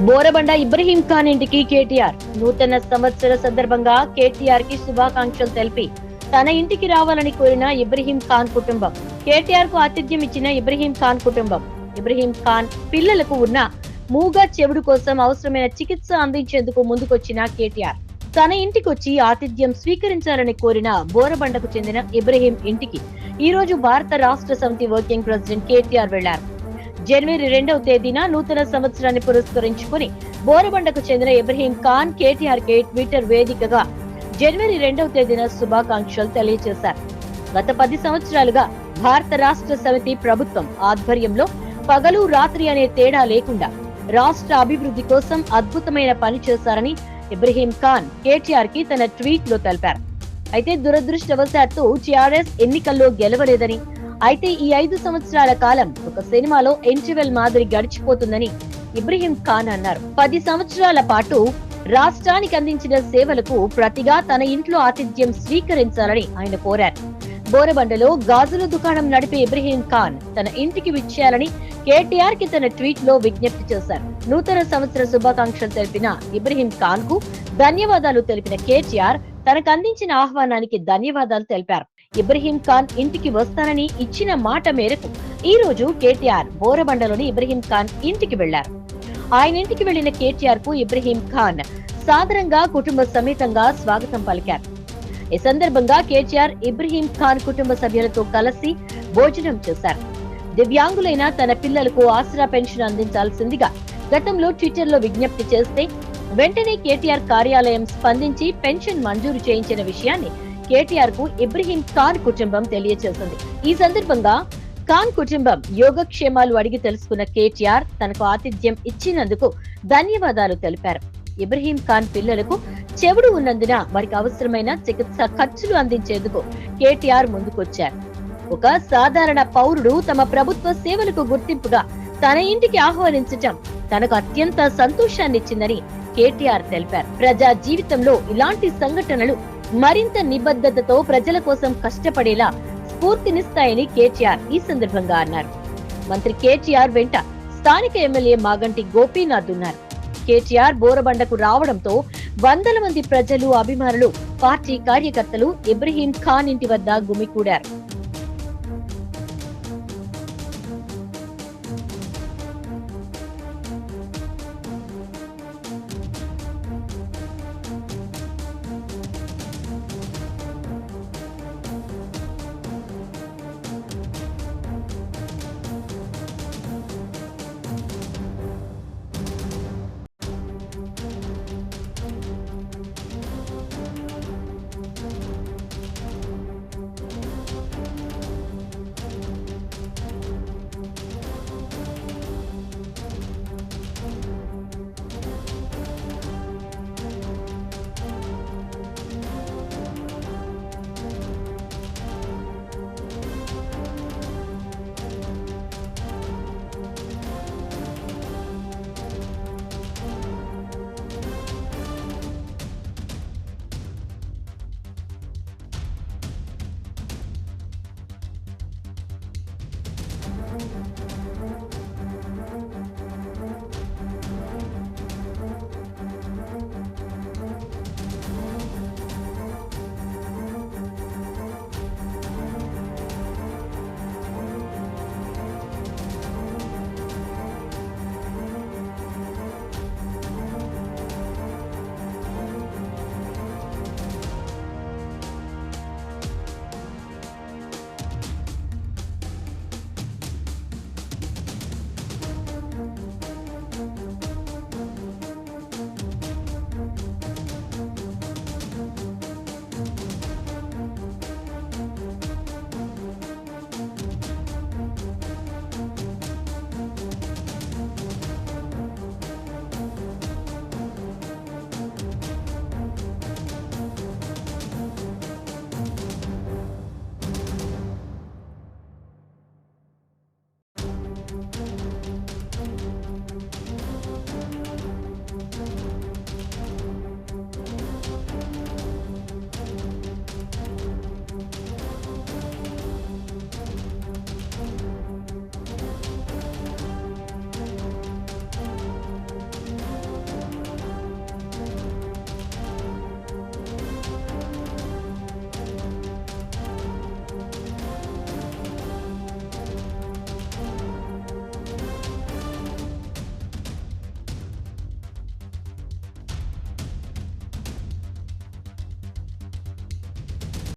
బోరబండ ఇబ్రహీం ఖాన్ ఇంటికి కేటీఆర్ నూతన సంవత్సర సందర్భంగా కేటీఆర్ కి శుభాకాంక్షలు తెలిపి తన ఇంటికి రావాలని కోరిన ఇబ్రహీం ఖాన్ కుటుంబం. కేటీఆర్ కు ఆతిథ్యం ఇచ్చిన ఇబ్రహీం ఖాన్ కుటుంబం. ఇబ్రహీం ఖాన్ పిల్లలకు ఉన్న మూగ చెవుడు కోసం అవసరమైన చికిత్స అందించేందుకు ముందుకొచ్చిన కేటీఆర్ తన ఇంటికొచ్చి ఆతిథ్యం స్వీకరించాలని కోరిన బోరబండకు చెందిన ఇబ్రహీం ఇంటికి ఈ రోజు భారత రాష్ట్ర సమితి వర్కింగ్ ప్రెసిడెంట్ కేటీఆర్ వెళ్లారు. జనవరి 2వ తేదీన నూతన సంవత్సరాన్ని పురస్కరించుకుని బోరబండకు చెందిన ఇబ్రహీం ఖాన్ కేటీఆర్ కే ట్విట్టర్ వేదికగా జనవరి 2వ తేదీన శుభాకాంక్షలు తెలియజేశారు. గత 10 సంవత్సరాలుగా భారత రాష్ట్ర సమితి ప్రభుత్వం ఆధ్వర్యంలో పగలు రాత్రి అనే తేడా లేకుండా రాష్ట్ర అభివృద్ధి కోసం అద్భుతమైన పని చేశారని ఇబ్రహీం ఖాన్ కేటీఆర్ కి తన ట్వీట్ లో తెలిపారు. అయితే దురదృష్టవశాత్తు టీఆర్ఎస్ ఎన్నికల్లో గెలవలేదని, అయితే ఈ 5 సంవత్సరాల కాలం ఒక సినిమాలో ఇంటర్వెల్ మాదిరి గడిచిపోతుందని ఇబ్రహీం ఖాన్ అన్నారు. 10 సంవత్సరాల పాటు రాష్ట్రానికి అందించిన సేవలకు ప్రతిగా తన ఇంట్లో ఆతిథ్యం స్వీకరించాలని ఆయన కోరారు. బోరబండలో గాజుల దుకాణం నడిపే ఇబ్రహీం ఖాన్ తన ఇంటికి విచ్చేయాలని కేటీఆర్ కి తన ట్వీట్ లో విజ్ఞప్తి చేశారు. నూతన సంవత్సర శుభాకాంక్షలు తెలిపిన ఇబ్రహీం ఖాన్ కు ధన్యవాదాలు తెలిపిన కేటీఆర్ తనకు అందించిన ఆహ్వానానికి ధన్యవాదాలు తెలిపారు. ఇబ్రహీం ఖాన్ ఇంటికి వస్తానని ఇచ్చిన మాట మేరకు ఈ రోజు కేటీఆర్ బోరబండలోని ఇబ్రహీం ఖాన్ ఇంటికి వెళ్లారు. ఆయన ఇంటికి వెళ్లిన కేటీఆర్ కు ఇబ్రహీం ఖాన్ సాదరంగా కుటుంబ సమేతంగా స్వాగతం పలికారు. ఈ సందర్భంగా కేటీఆర్ ఇబ్రహీం ఖాన్ కుటుంబ సభ్యులతో కలిసి భోజనం చేశారు. దివ్యాంగులైన తన పిల్లలకు ఆసరా పెన్షన్ అందించాల్సిందిగా గతంలో ట్విట్టర్ లో విజ్ఞప్తి చేస్తే వెంటనే కేటీఆర్ కార్యాలయం స్పందించి పెన్షన్ మంజూరు చేయించిన విషయాన్ని కేటీఆర్ కు ఇబ్రహీం ఖాన్ కుటుంబం తెలియజేసింది. ఈ సందర్భంగా ఖాన్ కుటుంబం యోగక్షేమాలు అడిగి తెలుసుకున్న కేటీఆర్ తనకు ఆతిథ్యం ఇచ్చినందుకు ధన్యవాదాలు తెలిపారు. ఇబ్రహీం ఖాన్ పిల్లలకు చెవుడు ఉన్నందున వారికి అవసరమైన చికిత్స ఖర్చులు అందించేందుకు కేటీఆర్ ముందుకొచ్చారు. ఒక సాధారణ పౌరుడు తమ ప్రభుత్వ సేవలకు గుర్తింపుగా తన ఇంటికి ఆహ్వానించటం తనకు అత్యంత సంతోషాన్నిచ్చిందని కేటీఆర్ తెలిపారు. ప్రజా జీవితంలో ఇలాంటి సంఘటనలు మరింత నిబద్ధతతో ప్రజల కోసం కష్టపడేలా స్ఫూర్తినిస్తాయని కేటీఆర్ ఈ సందర్భంగా అన్నారు. మంత్రి కేటీఆర్ వెంట స్థానిక ఎమ్మెల్యే మాగంటి గోపీనాథ్ ఉన్నారు. కేటీఆర్ బోరబండకు రావడంతో వందల మంది ప్రజలు, అభిమానులు, పార్టీ కార్యకర్తలు ఇబ్రహీం ఖాన్ ఇంటి వద్ద గుమికూడారు.